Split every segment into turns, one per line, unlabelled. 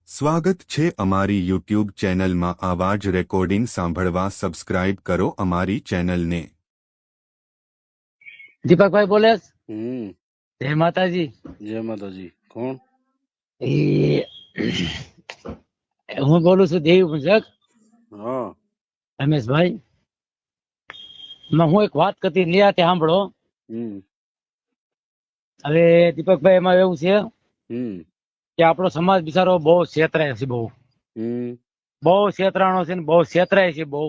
સ્વાગત છે અમારી યુટ્યુબ ચેનલમાં આવા જ રેકોર્ડિંગ સાંભળવા સબસ્ક્રાઇબ કરો અમારી ચેનલને।
દીપકભાઈ બોલે છે?
हम्म।
જય માતાજી।
जय माता जी। कौन?
એ હું બોલું છું દેવી પૂજક
हाँ।
રમેશભાઈ। હું એક વાત કરતી નિરાતે સાંભળો।
हम्म।
હવે દીપકભાઈ એમાં એવું છે
हम्म।
કે આપણો સમાજ બિચારો બહુ છેતરાય છે, બહુ છેતરાણો છે ને બહુ છેતરાય છે બહુ।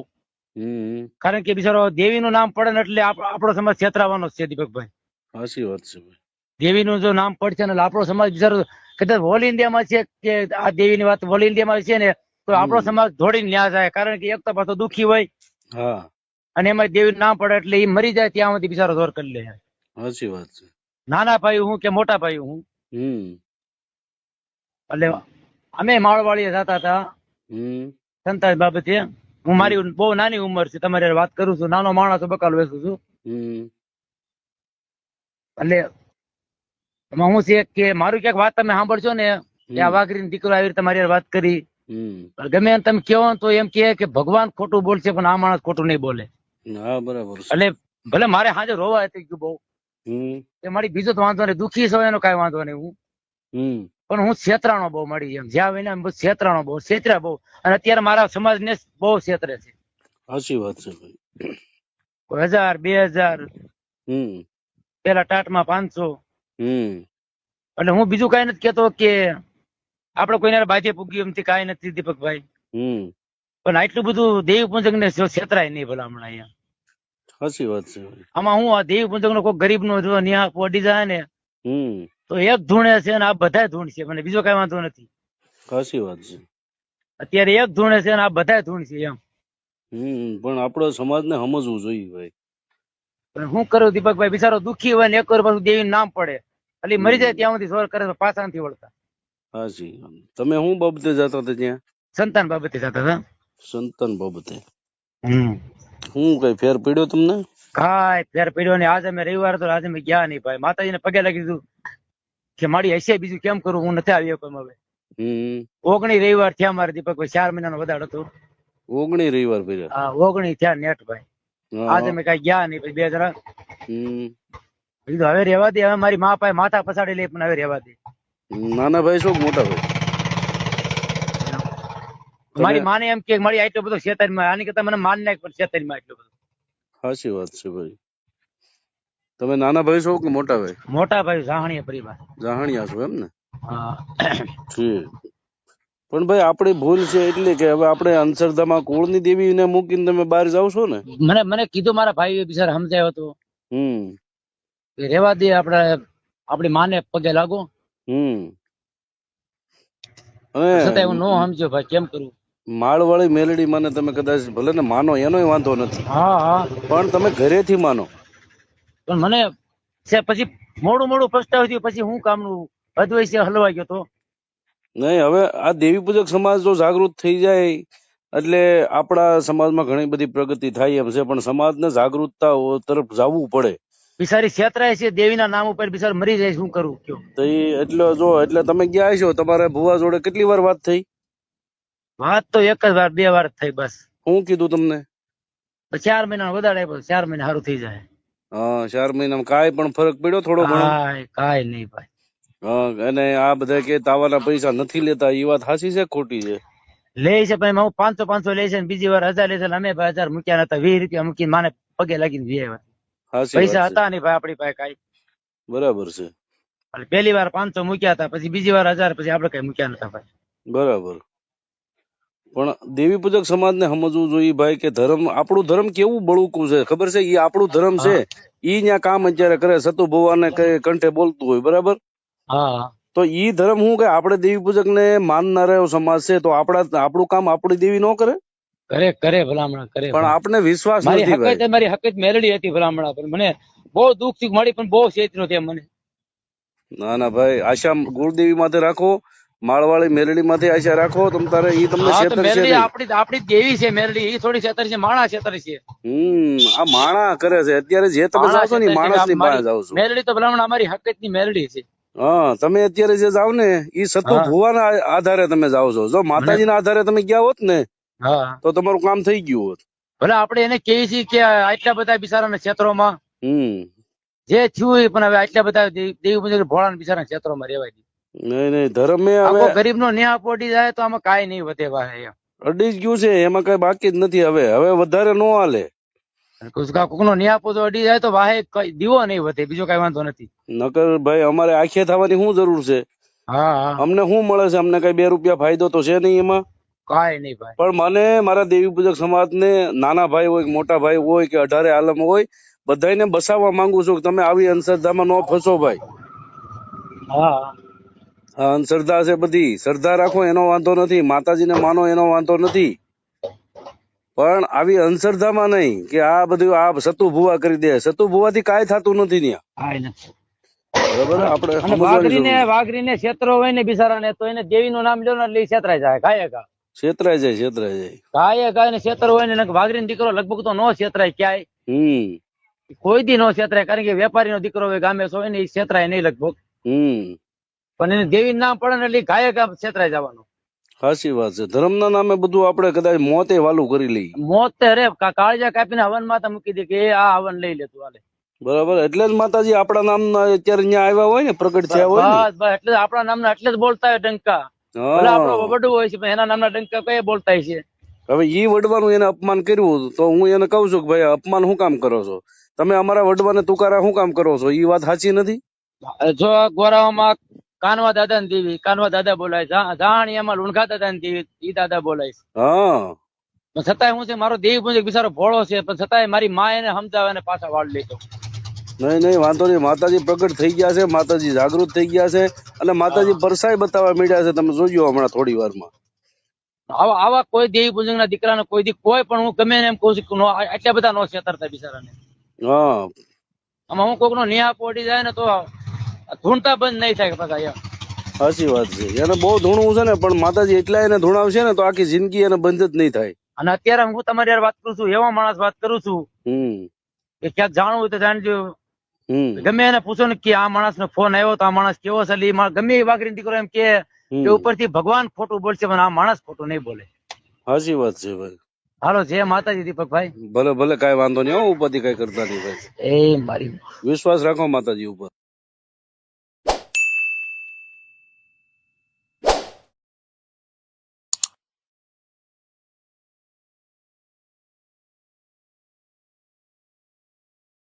हम्म।
કારણ કે બિચારો દેવીનું નામ પડે ને એટલે આપણો સમાજ છેતરાવાનો જ છે દીપકભાઈ।
हासी बात से भाई।
દેવીનું જો નામ પડશે ને એટલે આપણો સમાજ બિચારો કદાચ ઓલ ઇન્ડિયામાં છે કે આ દેવીની વાત ઓલ ઇન્ડિયામાં છે ને તો આપણો સમાજ દોડીને ન્યા જાય। કારણ કે એક તો પાછો દુઃખી હોય
हाँ।
અને એમાં દેવીનું નામ પડે એટલે એ મરી જાય ત્યાં સુધી બિચારો દોર કરી લે।
हासी बात से।
નાના ભાઈ હું કે મોટા ભાઈ હું
हम्म।
એટલે અમે માળવાડીએ જતા હતા
हम्म।
સંતાન બાબતે। હું મારી બહુ નાની ઉંમર છે, તમારી હારે વાત કરું છું, નાનો માણસ બકાલ વેચું છું।
हम्म।
એટલે એમાં હું છે કે મારું ક્યાંક વાત તમે સાંભળશો ને કે આ વાઘરીનો દીકરો આવી રીતે તમારી હારે વાત કરી, ગમે એમ તમે કહો તો એમ કે ભગવાન ખોટું બોલશે પણ આ માણસ ખોટું નહીં બોલે।
हाँ बराबर से।
એટલે ભલે મારે હાજર રોવા હતી ગયું બહુ કે મારી બીજો તો વાંધો નહીં, દુઃખી છો એનો કઈ વાંધો નહીં હું, પણ હું છેતરાણો બહુ મળી એમ જ્યાં હોય ને એમ છેતરાણો બહુ, છેતરા બહુ। અને અત્યારે મારા સમાજ ને બહુ છેતરે છે।
हासी बात से भाई।
1000 2000 પેલા ટાટમાં 500। એટલે હું બીજું કઈ નથી કેતો કે આપડે કોઈને બાજે પૂગ્યું એમથી કઈ નથી દીપકભાઈ, પણ આટલું બધું દેવી પૂજક ને છેતરાય નહીં ભલા હમણાં અહીંયા।
हासी बात से भाई।
આમાં હું આ દેવી પૂજક નો કોઈ ગરીબ નો જો ન્યા પોડી જાય ને તો એક ધૂણે છે ને આ બધા ધૂણ છે, મને બીજો કઈ વાંધો નથી।
हासी बात से।
અત્યારે એક ધૂણે છે ને આ બધા ધૂણ છે એમ।
પણ આપણો સમાજને સમજવું જોઈએ ભાઈ।
પણ હું કરું દીપકભાઈ, બિચારો દુઃખી હોય ને એક વાર પાછું દેવીનું નામ પડે એટલે મરી જાય ત્યાં સુધી સોર કરે તો પાછા નથી વળતા।
હાજી। તમે શું બાબતે જતા હતા ત્યાં?
સંતાન બાબતે જતા હતા।
સંતાન બાબતે શું કઈ ફેર પડ્યો તમને?
કાંઈ ફેર પડ્યો નહીં। આજે અમે રવિવાર તો આજે અમે ગયા નહીં ભાઈ, માતાજીને પગે લાગી દીધું કે મારી હશે બીજું કેમ કરું, હું નથી આવી શકતો હવે। 19 રવિવાર થયા મારે દીપકભાઈ, 4 મહિનાનો વધારો હતો।
19 રવિવાર પડ્યા?
હા 19 થયા નેટ ભાઈ। આજે મેં કઈ ગયા નહીં પછી 2 જણા કીધું હવે રહેવા દે, હવે મારી મા પાસે માથા પસાડી લે પણ હવે રહેવા દે।
નાના ભાઈ છો કે મોટા ભાઈ?
મારી માને એમ કે મારી આટલો બધો શેતાનમાં, આની કરતા મને માન નાખ પણ શેતાનમાં આટલો બધો।
સાચી વાત છે ભાઈ। તમે નાના ભાઈ છો કે મોટા ભાઈ?
મોટા ભાઈ, જાહણીયા પરિવાર।
જાહણિયા છો એમ ને?
હા
ઠીક। પણ ભાઈ આપણી ભૂલ છે એટલે કે હવે આપણે અંધશ્રદ્ધામાં કુળની દેવીને મૂકીને તમે બહાર જાવ છો ને?
મને કીધું મારા ભાઈ બિચારા સમજાયો હતો કે રેવા દે, આપણે આપણી માને પગે લાગો। છતાંય હું નો સમજ્યો ભાઈ, કેમ કરું?
માળવાળી મેલડી માને તમે કદાચ ભલે ને માનો એનોય વાંધો નથી,
હા
પણ તમે ઘરેથી માનો।
પણ મને પછી મોડું પસ્તાવ થયું, પછી હું કામનું અદ્વૈત હલવાઈ ગયો તો।
નહીં, હવે આ દેવી પૂજક સમાજ જો જાગૃત થઈ જાય એટલે આપણા સમાજમાં ઘણી બધી પ્રગતિ થાય એમ છે, પણ સમાજને જાગૃતતા તરફ જવું પડે।
બિચારી છેતરાય છે દેવીના નામ ઉપર, બિચારી મરી જાય, શું કરું કયો?
તો એટલે તમે ગયા છો, તમારે ભુવા જોડે કેટલી વાર વાત થઈ?
વાત તો એક જ વાર 2 વાર થઈ બસ।
શું કીધું તમને?
4 મહિના વધારે, 4 મહિના સારું થઈ જાય।
હા 4 મહિનામાં કાંઈ પણ ફરક પડ્યો થોડો ઘણો?
કાંઈ નહીં ભાઈ।
અને આ બધા કે તાવાના પૈસા નથી લેતા, એ વાત સાચી છે ખોટી છે?
લે છે ભાઈ, હું 500 લે છે ને બીજી વાર 1000 લે છે। અમે 1000 મૂક્યા નતા, 20 રૂપિયા મૂકીને માને પગે લાગીને પૈસા હતા નહીં ભાઈ આપણી પાસે કાંઈ।
બરાબર છે।
પહેલી વાર 500 મૂક્યા હતા, પછી બીજી વાર 1000, પછી આપડે કઈ મૂક્યા નતા ભાઈ।
બરાબર। પણ દેવી પૂજક સમાજને સમજવું જોઈએ ભાઈ કે ધર્મ, આપણું ધર્મ કેવું બળુકું છે ખબર છે? એ આપણું ધર્મ છે, ઈ ત્યાં કામ અત્યારે કરે, સતુ ભગવાનને કઈ કંઠે બોલતું હોય, બરાબર?
હા
તો ઈ ધર્મ શું કે આપણે દેવી પૂજક ને માનનાર સમાજ છે, તો આપણું કામ આપણી દેવી નો કરે?
કરે ભલામણા કરે,
પણ આપણે વિશ્વાસ
મારી
નથી ભાઈ।
મારી હકત મેલડી હતી ભલામણા, પણ મને બહુ દુઃખ થી મળી, પણ બહુ છેતરો છે મને।
ના ભાઈ, આશા ગુરુદેવી માથે રાખો, માળવાળી મેલડી માથે આશા રાખો, તમ તારે ઈ તમને છેતરશે નહીં।
આપણી દેવી છે મેલડી, ઈ થોડી છેતર છે, માણા છેતર છે।
આ માણા કરે છે અત્યારે, જે તમે જાવ છો ને માણસ ની પાસે જાવ છો।
મેલડી તો ભલામણા અમારી હકત ની મેલડી છે।
હા, તમે અત્યારે જે જાવ ને ઈ સતુ
હા.
ભુવાના આધારે તમે જાઓ છો. જો માતાજીના આધારે તમે ગયા હોત ને
હા
તો તમારું કામ થઈ ગયું હોત.
ભલે આપણે એને કહીએ છીએ કે આટલા બધા બિચારાના ક્ષેત્રોમાં જે થયું એ, પણ હવે આટલા બધા દેવી પૂજક ભોળાના બિચારાના ક્ષેત્રોમાં રહેવાય નહીં.
નહીં ધર્મે હવે
આખો ગરીબનો ન્યાય પોડી જાય તો આમાં કાંઈ નહીં વધે વાહે એમ.
અડી જ ગયું છે, એમાં કઈ બાકી જ નથી. હવે વધારે નો હાલે.
કોકનો ન્યાય પોતો અડી જાય તો વાહે કઈ દીવો નહીં વધે, બીજો કઈ વાંધો નથી.
નકર ભાઈ અમારે આખે થવાની શું જરૂર છે?
હા હા,
અમને શું મળે છે? અમને કઈ 2 રૂપિયા ફાયદો તો છે નહીં એમાં.
કાંઈ નહીં ભાઈ.
પણ મને મારા દેવી પૂજક સમાજને નાના ભાઈ હોય કે મોટા ભાઈ હોય કે 18 આલમ હોય, બધાને બસાવવા માંગુ છું કે તમે આવી અંધશ્રદ્ધામાં ન ફસો ભાઈ.
હા,
આ અંધશ્રદ્ધા છે બધી. શ્રદ્ધા રાખો એનો વાંધો નથી, માતાજીને માનો એનો વાંધો નથી, પણ આવી અંધશ્રદ્ધામાં નહીં કે આ બધું આ સતુ ભુવા કરી દે. સતુ ભુવાથી કાંઈ થતું નથી ત્યાં.
કાંઈ નથી.
બરાબર, આપણે
અને
સમજવાની જરૂર છે.
વાઘરીને ક્ષેત્રો હોય ને બિચારાને, તો એને દેવીનું નામ લ્યો ને એટલે ઈ છેતરાઈ જાય.
છેતરાય જાય.
ગાય ને ક્ષેત્ર હોય ને, વાઘરીનો દીકરો લગભગ તો નો છેતરાય ક્યાંય. કોઈ દી નો છેતરાય, કારણ કે વેપારીનો દીકરો હોય, ગામે હોય ને, એ છેતરાય નહીં લગભગ. પણ એને દેવી નામ પડે ને એટલે ગાય છેતરાઈ જવાનું.
સાચી વાત છે. ધર્મના નામે બધું આપણે કદાચ મોતે વાલું કરી લઈએ.
મોત રે કાળજા કાપીને હવન માતા મૂકી દે કે એ આ હવન લઈ લેતું હાલે.
બરાબર, એટલે જ માતાજી આપણા નામના અત્યારે અહીંયા આવ્યા હોય ને, પ્રગટ થયા હોય ને.
બસ એટલે આપણા નામના એટલે જ બોલતા હોય ડંકા. ભલે આપણો વડું હોય છે, પણ એના નામના ડંકા કઈ બોલતા છે.
હવે ઈ વડવાનું એને અપમાન કર્યું તો હું એને કહું છું કે ભાઈ અપમાન શું કામ કરો છો તમે? અમારા વડવાને તુકારા શું કામ કરો છો? ઈ વાત સાચી નથી.
જો ગોરાવામાં કાનવા દાદા ને દેવી, કાનવા દાદા બોલાય, જાણિયામાં લુણખા દાદા ને દેવી, ઈ દાદા બોલાય.
હા,
પણ છતાંય હું છે, મારો દેવી પૂજક બિચારો ભોળો છે, પણ છતાંય મારી માં એને સમજાવે ને પાછા વાળ લેતો.
નહીં વાંધો નહીં. માતાજી પ્રગટ થઈ ગયા છે, માતાજી જાગૃત થઈ ગયા છે, અને માતાજી પરસાઈ બતાવવા માંડ્યા છે. તમે જોજો હમણાં થોડી વારમાં.
આવા કોઈ દેવી પૂજક ના દીકરાને કોઈ દી કોઈ પણ હું ગમે એમ કહું છું આટલા બધા નો છેતરતા બિચારાને.
હા,
આમાં હું કોક નો ન્યાય પોડી જાય ને તો ધૂણતા બંધ નહીં થાય પાછા એમ.
સાચી વાત છે. એને બહુ ધૂણવું છે ને, પણ માતાજી એટલા એને ધૂણાવશે ને તો આખી જિંદગી એને બંધ જ નહીં થાય.
અને અત્યારે હું તમારી યાર વાત કરું છું, એવા માણસ વાત કરું છું કે ક્યાંક જાણવું હોય તો જાણજો. ગમે એને પૂછો ને કે આ માણસ નો ફોન આવ્યો તો આ માણસ કેવો છે, ગમે એ વાઘરી દીકરો એમ કે ઉપરથી ભગવાન ખોટું બોલશે પણ આ માણસ ખોટું નહીં બોલે.
સાચી વાત છે ભાઈ.
હાલો, જય માતાજી દીપકભાઈ.
ભલે કઈ વાંધો નહીં. ઉપાધિ કઈ કરતા નહીં ભાઈ.
એ મારી
વિશ્વાસ રાખો માતાજી ઉપર.